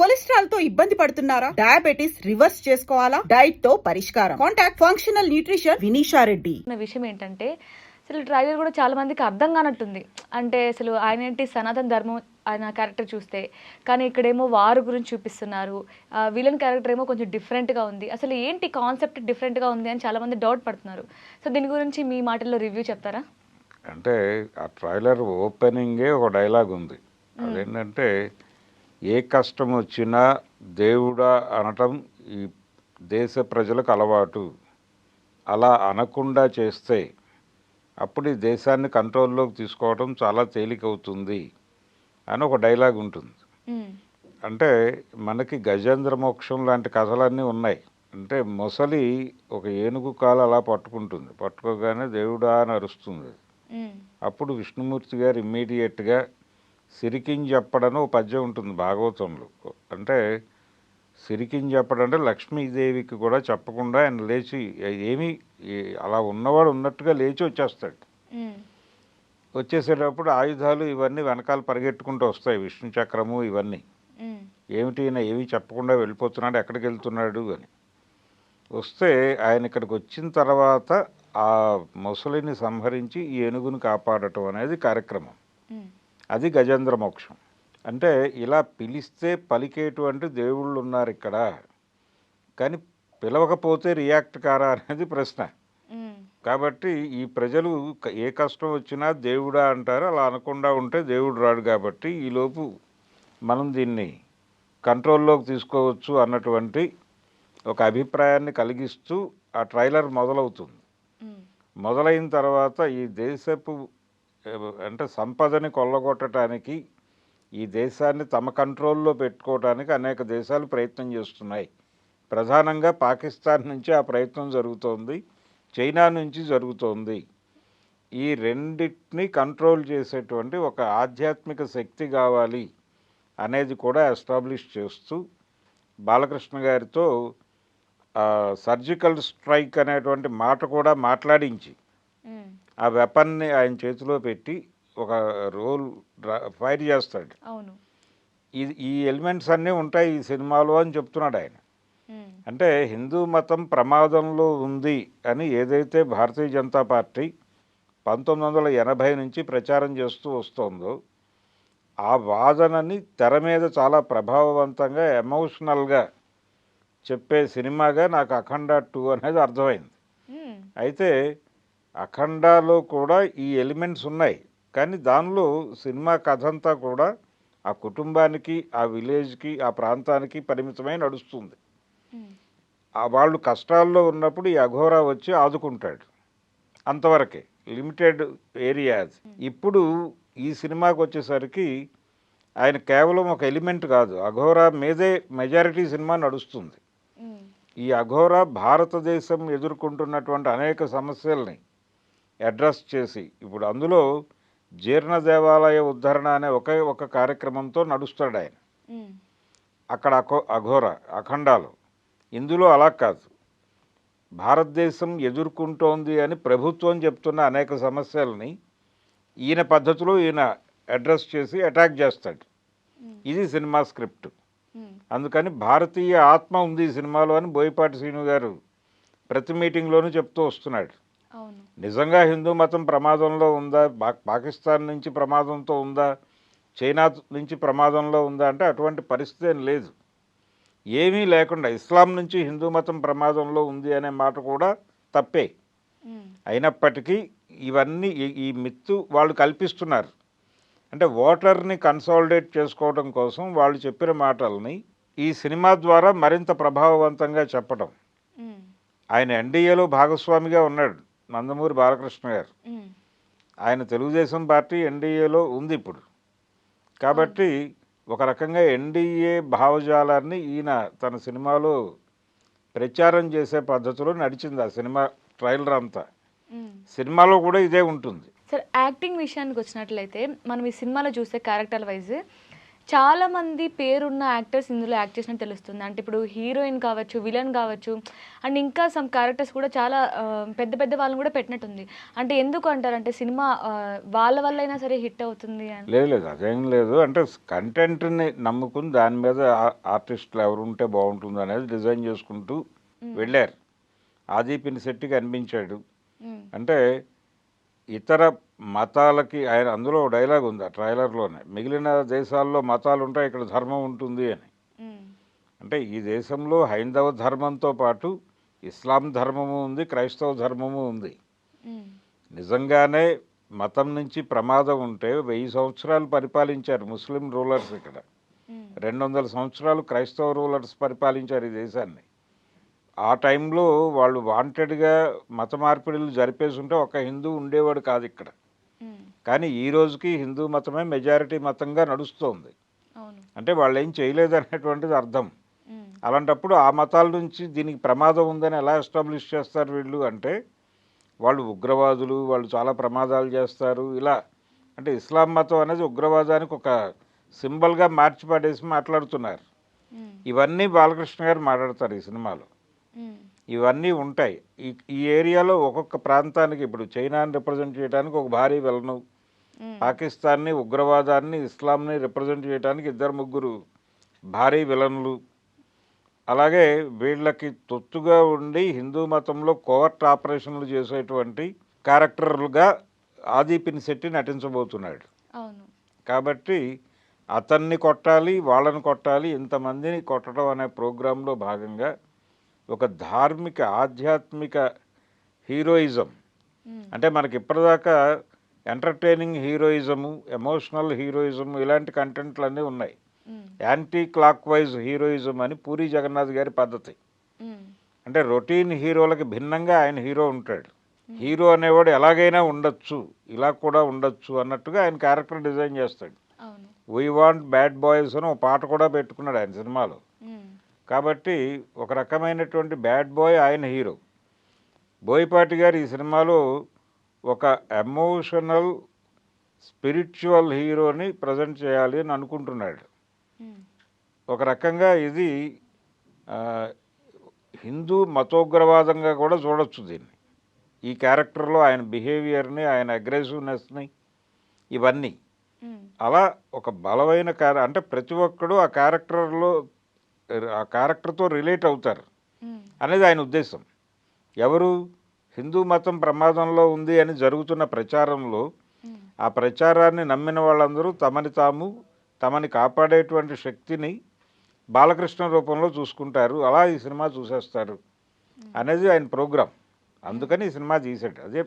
Cholesterol తో ఇబ్బంది పడుతున్నారా? డయాబెటిస్ రివర్స్ చేసుకోవాలా? డైట్ తో పరిష్కారం. Contact functional nutrition Vinisha Reddy. విషయం ఏంటంటే అసలు ట్రైలర్ కూడా చాలా మందికి అర్థం కానట్టుంది. అంటే అసలు ఆయన ఏంటి సనాతన ధర్మం ఆయన క్యారెక్టర్ చూస్తే, కానీ ఇక్కడేమో వారు గురించి చూపిస్తున్నారు. విలన్ క్యారెక్టర్ ఏమో కొంచెం డిఫరెంట్గా ఉంది. అసలు ఏంటి కాన్సెప్ట్ డిఫరెంట్గా ఉంది అని చాలామంది డౌట్ పడుతున్నారు. సో దీని గురించి మీ మాటల్లో రివ్యూ చెప్తారా? అంటే ఆ ట్రైలర్ ఓపెనింగే ఒక డైలాగ్ ఉంది. అదేంటంటే ఏ కష్టం వచ్చినా దేవుడా అనటం ఈ దేశ ప్రజలకు అలవాటు, అలా అనకుండా చేస్తే అప్పుడు ఈ దేశాన్ని కంట్రోల్లోకి తీసుకోవడం చాలా తేలికవుతుంది అని ఒక డైలాగ్ ఉంటుంది. అంటే మనకి గజేంద్ర మోక్షం లాంటి కథలన్నీ ఉన్నాయి. అంటే మొసలి ఒక ఏనుగు కాలు అలా పట్టుకుంటుంది, పట్టుకోగానే దేవుడా అని అరుస్తుంది. అప్పుడు విష్ణుమూర్తి గారు ఇమ్మీడియట్గా సిరికింజప్పడని ఒక పద్యం ఉంటుంది భాగవతంలో. అంటే సిరికింజప్పడంటే లక్ష్మీదేవికి కూడా చెప్పకుండా ఆయన లేచి ఏమీ అలా ఉన్నవాడు ఉన్నట్టుగా లేచి వచ్చేస్తాడు. వచ్చేసేటప్పుడు ఆయుధాలు ఇవన్నీ వెనకాల పరిగెట్టుకుంటూ వస్తాయి, విష్ణు చక్రము ఇవన్నీ. ఏమిటి ఏమీ చెప్పకుండా వెళ్ళిపోతున్నాడు, ఎక్కడికి వెళ్తున్నాడు అని వస్తే ఆయన ఇక్కడికి వచ్చిన తర్వాత ఆ మొసలిని సంహరించి ఈ ఏనుగును కాపాడటం అనేది కార్యక్రమం. అది గజేంద్ర మోక్షం. అంటే ఇలా పిలిస్తే పలికేటువంటి దేవుళ్ళు ఉన్నారు ఇక్కడ, కానీ పిలవకపోతే రియాక్ట్ కారా అనేది ప్రశ్న. కాబట్టి ఈ ప్రజలు ఏ కష్టం వచ్చినా దేవుడా అంటారు, అలా అనకుండా ఉంటే దేవుడు రాడు. కాబట్టి ఈలోపు మనం దీన్ని కంట్రోల్లోకి తీసుకోవచ్చు అన్నటువంటి ఒక అభిప్రాయాన్ని కలిగిస్తూ ఆ ట్రైలర్ మొదలవుతుంది. మొదలైన తర్వాత ఈ దేశపు అంటే సంపదని కొల్లగొట్టడానికి, ఈ దేశాన్ని తమ కంట్రోల్లో పెట్టుకోవడానికి అనేక దేశాలు ప్రయత్నం చేస్తున్నాయి. ప్రధానంగా పాకిస్తాన్ నుంచి ఆ ప్రయత్నం జరుగుతోంది, చైనా నుంచి జరుగుతోంది. ఈ రెండింటిని కంట్రోల్ చేసేటువంటి ఒక ఆధ్యాత్మిక శక్తి కావాలి అనేది కూడా ఎస్టాబ్లిష్ చేస్తూ బాలకృష్ణ గారితో సర్జికల్ స్ట్రైక్ అనేటువంటి మాట కూడా మాట్లాడించి ఆ వెపన్ని ఆయన చేతిలో పెట్టి ఒక రోల్ ఫైర్ చేస్తాడు. ఈ ఎలిమెంట్స్ అన్నీ ఉంటాయి ఈ సినిమాలో అని చెప్తున్నాడు ఆయన. అంటే హిందూ మతం ప్రమాదంలో ఉంది అని ఏదైతే భారతీయ జనతా పార్టీ 1980 నుంచి ప్రచారం చేస్తూ వస్తుందో ఆ వాదనని తెర మీద చాలా ప్రభావవంతంగా ఎమోషనల్గా చెప్పే సినిమాగా నాకు అఖండ 2 అనేది అర్థమైంది. అయితే అఖండాలో కూడా ఈ ఎలిమెంట్స్ ఉన్నాయి, కానీ దానిలో సినిమా కథ అంతా కూడా ఆ కుటుంబానికి, ఆ విలేజ్కి, ఆ ప్రాంతానికి పరిమితమై నడుస్తుంది. వాళ్ళు కష్టాల్లో ఉన్నప్పుడు ఈ అఘోరా వచ్చి ఆదుకుంటాడు, అంతవరకే, లిమిటెడ్ ఏరియాస్. ఇప్పుడు ఈ సినిమాకి వచ్చేసరికి ఆయన కేవలం ఒక ఎలిమెంట్ కాదు, అఘోరా మీదే మెజారిటీ సినిమా నడుస్తుంది. ఈ అఘోరా భారతదేశం ఎదుర్కొంటున్నటువంటి అనేక సమస్యల్ని అడ్రస్ చేసి, ఇప్పుడు అందులో జీర్ణ దేవాలయ ఉద్ధరణ అనే ఒక కార్యక్రమంతో నడుస్తాడు ఆయన అక్కడ అఘోరా అఖండాలో. ఇందులో అలా కాదు, భారతదేశం ఎదుర్కొంటోంది అని ప్రభుత్వం చెప్తున్న అనేక సమస్యల్ని ఈయన పద్ధతిలో ఈయన అడ్రస్ చేసి అటాక్ చేస్తాడు. ఇది సినిమా స్క్రిప్ట్. అందుకని భారతీయ ఆత్మ ఉంది ఈ సినిమాలో అని బోయపాటి శ్రీను గారు ప్రతి మీటింగ్లోనూ చెప్తూ వస్తున్నాడు. నిజంగా హిందూ మతం ప్రమాదంలో ఉందా, పాకిస్తాన్ నుంచి ప్రమాదంతో ఉందా, చైనా నుంచి ప్రమాదంలో ఉందా అంటే అటువంటి పరిస్థితి ఏం లేదు. ఏమీ లేకుండా ఇస్లాం నుంచి హిందూ మతం ప్రమాదంలో ఉంది అనే మాట కూడా తప్పే. అయినప్పటికీ ఇవన్నీ ఈ మిత్తు వాళ్ళు కల్పిస్తున్నారు. అంటే ఓటర్ని కన్సాలిడేట్ చేసుకోవడం కోసం వాళ్ళు చెప్పిన మాటల్ని ఈ సినిమా ద్వారా మరింత ప్రభావవంతంగా చెప్పడం. ఆయన ఎన్డీఏలో భాగస్వామిగా ఉన్నాడు, నందమూరి బాలకృష్ణ గారు. ఆయన తెలుగుదేశం పార్టీ ఎన్డీఏలో ఉంది ఇప్పుడు. కాబట్టి ఒక రకంగా ఎన్డీఏ భావజాలాన్ని ఈయన తన సినిమాలో ప్రచారం చేసే పద్ధతిలో నడిచింది ఆ సినిమా ట్రైలర్ అంతా. సినిమాలో కూడా ఇదే ఉంటుంది. సార్, యాక్టింగ్ విషయానికి వచ్చినట్లయితే మనం ఈ సినిమాలో చూసే క్యారెక్టర్ వైజ్ చాలా మంది పేరున్న యాక్టర్స్ ఇందులో యాక్ట్ చేసినట్టు తెలుస్తుంది. అంటే ఇప్పుడు హీరోయిన్ కావచ్చు, విలన్ కావచ్చు, అండ్ ఇంకా సమ్ క్యారెక్టర్స్ కూడా చాలా పెద్ద పెద్ద వాళ్ళని కూడా పెట్టినట్టుంది. అంటే ఎందుకు అంటారు? అంటే సినిమా వాళ్ళ వల్ల అయినా సరే హిట్ అవుతుంది అని. లేదు లేదు అదేం లేదు. అంటే కంటెంట్ని నమ్ముకుని దాని మీద ఆర్టిస్టులు ఎవరు ఉంటే బాగుంటుంది అనేది డిజైన్ చేసుకుంటూ వెళ్ళారు. ఆది పినిశెట్టి కనిపించాడు. అంటే ఇతర మతాలకి ఆయన అందులో డైలాగ్ ఉంది ఆ ట్రైలర్లోనే, మిగిలిన దేశాల్లో మతాలు ఉంటాయి, ఇక్కడ ధర్మం ఉంటుంది అని. అంటే ఈ దేశంలో హైందవ ధర్మంతో పాటు ఇస్లాం ధర్మము ఉంది, క్రైస్తవ ధర్మము ఉంది. నిజంగానే మతం నుంచి ప్రమాదం ఉంటే 1000 సంవత్సరాలు పరిపాలించారు ముస్లిం రూలర్స్ ఇక్కడ. 200 సంవత్సరాలు క్రైస్తవ రూలర్స్ పరిపాలించారు ఈ దేశాన్ని. ఆ టైంలో వాళ్ళు వాంటెడ్గా మత మార్పిడులు జరిపేసి ఉంటే ఒక హిందూ ఉండేవాడు కాదు ఇక్కడ. కానీ ఈ రోజుకి హిందూ మతమే మెజారిటీ మతంగా నడుస్తోంది. అంటే వాళ్ళు ఏం చేయలేదు అనేటువంటిది అర్థం. అలాంటప్పుడు ఆ మతాల నుంచి దీనికి ప్రమాదం ఉందని ఎలా ఎస్టాబ్లిష్ చేస్తారు వీళ్ళు అంటే, వాళ్ళు ఉగ్రవాదులు, వాళ్ళు చాలా ప్రమాదాలు చేస్తారు ఇలా. అంటే ఇస్లాం మతం అనేది ఉగ్రవాదానికి ఒక సింబల్గా మార్చి పడేసి మాట్లాడుతున్నారు. ఇవన్నీ బాలకృష్ణ గారు మాట్లాడతారు ఈ సినిమాలో. ఇవన్నీ ఉంటాయి. ఈ ఏరియాలో ఒక్కొక్క ప్రాంతానికి, ఇప్పుడు చైనాని రిప్రజెంట్ చేయడానికి ఒక భారీ విలను, పాకిస్తాన్ని, ఉగ్రవాదాన్ని, ఇస్లాంని రిప్రజెంట్ చేయడానికి 2-3 భారీ విలన్లు, అలాగే వీళ్ళకి తొత్తుగా ఉండి హిందూ మతంలో కోవర్ట్ ఆపరేషన్లు చేసేటువంటి క్యారెక్టర్లుగా ఆది పినిశెట్టి నటించబోతున్నాడు. కాబట్టి అతన్ని కొట్టాలి, వాళ్ళని కొట్టాలి, ఇంతమందిని కొట్టడం అనే ప్రోగ్రాంలో భాగంగా ఒక ధార్మిక ఆధ్యాత్మిక హీరోయిజం. అంటే మనకి ఇప్పటిదాకా ఎంటర్టైనింగ్ హీరోయిజము, ఎమోషనల్ హీరోయిజము ఇలాంటి కంటెంట్లు అన్నీ ఉన్నాయి. యాంటీ క్లాక్ వైజ్ హీరోయిజం అని పూరి జగన్నాథ్ గారి పద్ధతి. అంటే రొటీన్ హీరోలకి భిన్నంగా ఆయన హీరో ఉంటాడు. హీరో అనేవాడు ఎలాగైనా ఉండొచ్చు, ఇలా కూడా ఉండొచ్చు అన్నట్టుగా ఆయన క్యారెక్టర్ డిజైన్ చేస్తాడు. వీ వాంట్ బ్యాడ్ బాయ్స్ అని ఒక పాట కూడా పెట్టుకున్నాడు ఆయన సినిమాలో. కాబట్టి ఒక రకమైనటువంటి బ్యాడ్ బాయ్ ఆయన హీరో. బోయపాటి గారు ఈ సినిమాలో ఒక ఎమోషనల్ స్పిరిచువల్ హీరోని ప్రజెంట్ చేయాలి అని అనుకుంటున్నాడు. ఒక రకంగా ఇది హిందూ మతోగ్రవాదంగా కూడా చూడొచ్చు దీన్ని. ఈ క్యారెక్టర్లో ఆయన బిహేవియర్ని, ఆయన అగ్రెసివ్నెస్ని, ఇవన్నీ అలా ఒక బలమైన అంటే ప్రతి ఒక్కడు ఆ క్యారెక్టర్తో రిలేట్ అవుతారు అనేది ఆయన ఉద్దేశం. ఎవరు హిందూ మతం ప్రమాదంలో ఉంది అని జరుగుతున్న ప్రచారంలో ఆ ప్రచారాన్ని నమ్మిన వాళ్ళందరూ తమని కాపాడేటువంటి శక్తిని బాలకృష్ణ రూపంలో చూసుకుంటారు, అలా ఈ సినిమా చూసేస్తారు అనేది ఆయన ప్రోగ్రాం. అందుకని ఈ సినిమా తీసాడు. అదే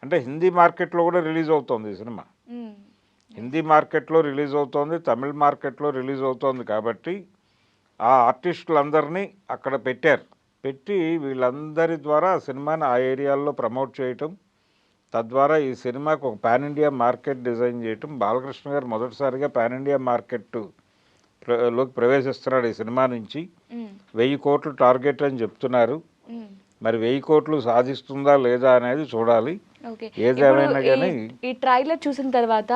అంటే హిందీ మార్కెట్లో కూడా రిలీజ్ అవుతోంది ఈ సినిమా. హిందీ మార్కెట్లో రిలీజ్ అవుతోంది, తమిళ మార్కెట్లో రిలీజ్ అవుతోంది. కాబట్టి ఆ ఆర్టిస్టులందరినీ అక్కడ పెట్టి వీళ్ళందరి ద్వారా ఆ సినిమాని ఆ ఏరియాల్లో ప్రమోట్ చేయటం, తద్వారా ఈ సినిమాకి ఒక పాన్ ఇండియా మార్కెట్ డిజైన్ చేయటం. బాలకృష్ణ గారు మొదటిసారిగా పాన్ ఇండియా మార్కెట్ లోకి ప్రవేశిస్తున్నాడు ఈ సినిమా నుంచి. 1000 కోట్లు టార్గెట్ అని చెప్తున్నారు. మరి 1000 కోట్లు సాధిస్తుందా లేదా అనేది చూడాలి. ఏదేమైనా కానీ ఈ ట్రైలర్ చూసిన తర్వాత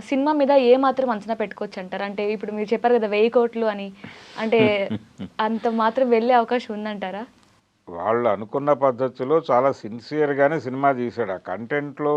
సినిమా మీద ఏ మాత్రం అంచనా పెట్టుకోవచ్చు అంటారు? అంటే ఇప్పుడు మీరు చెప్పారు కదా 1000 కోట్లు అని, అంటే అంత మాత్రం వెళ్ళే అవకాశం ఉందంటారా? వాళ్ళు అనుకున్న పద్ధతిలో చాలా సిన్సియర్గానే సినిమా తీశాడు. ఆ కంటెంట్లో